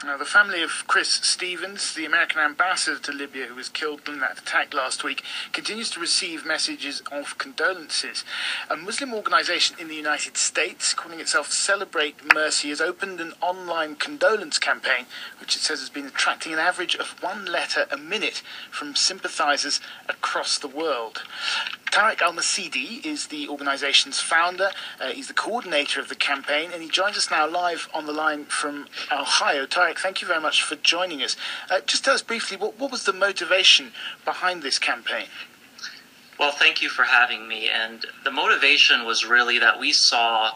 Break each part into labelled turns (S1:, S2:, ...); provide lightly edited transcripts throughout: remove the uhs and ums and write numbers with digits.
S1: Now, the family of Chris Stevens, the American ambassador to Libya who was killed in that attack last week, continues to receive messages of condolences. A Muslim organisation in the United States, calling itself CelebrateMercy, has opened an online condolence campaign, which it says has been attracting an average of one letter a minute from sympathisers across the world. Tarek El-Messidi is the organisation's founder. He's the coordinator of the campaign, and he joins us now live on the line from Ohio. Tarek, thank you very much for joining us. Just tell us briefly, what was the motivation behind this campaign?
S2: Well, thank you for having me. And the motivation was really that we saw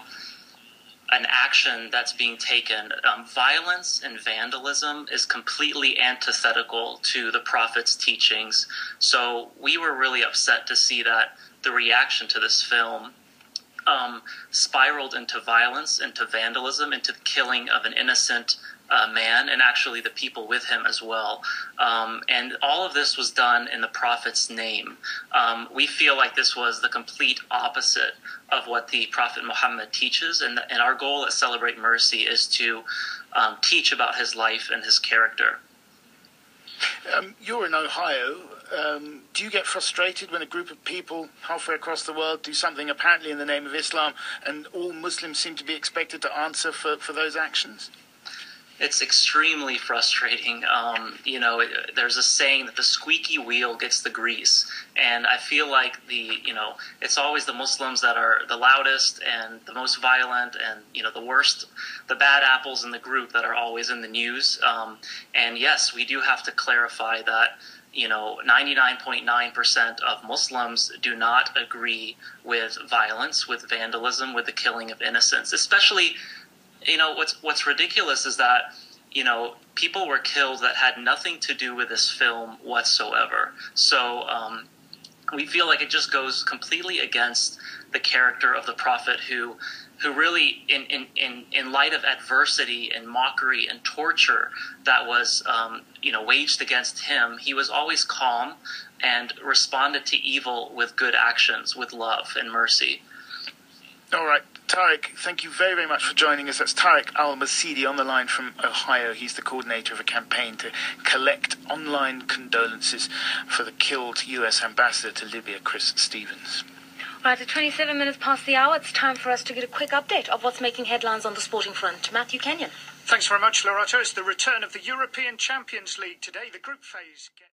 S2: an action that's being taken. Violence and vandalism is completely antithetical to the Prophet's teachings. So we were really upset to see that the reaction to this film spiraled into violence, into vandalism, into the killing of an innocent man, and actually the people with him as well. And all of this was done in the Prophet's name. We feel like this was the complete opposite of what the Prophet Muhammad teaches, and our goal at Celebrate Mercy is to teach about his life and his character.
S1: You're in Ohio. Do you get frustrated when a group of people halfway across the world do something apparently in the name of Islam, and all Muslims seem to be expected to answer for those actions?
S2: It's extremely frustrating. There's a saying that the squeaky wheel gets the grease. And I feel like it's always the Muslims that are the loudest and the most violent and, the worst, the bad apples in the group that are always in the news. And yes, we do have to clarify that, 99.9% of Muslims do not agree with violence, with vandalism, with the killing of innocents, especially. What's ridiculous is that, people were killed that had nothing to do with this film whatsoever. So we feel like it just goes completely against the character of the Prophet who really, in light of adversity and mockery and torture that was, waged against him, he was always calm and responded to evil with good actions, with love and mercy.
S1: All right, Tarek, thank you very, very much for joining us. That's Tarek El-Messidi on the line from Ohio. He's the coordinator of a campaign to collect online condolences for the killed U.S. ambassador to Libya, Chris Stevens.
S3: Right, at 27 minutes past the hour, it's time for us to get a quick update of what's making headlines on the sporting front. Matthew Kenyon.
S1: Thanks very much, Loretta. It's the return of the European Champions League today, the group phase.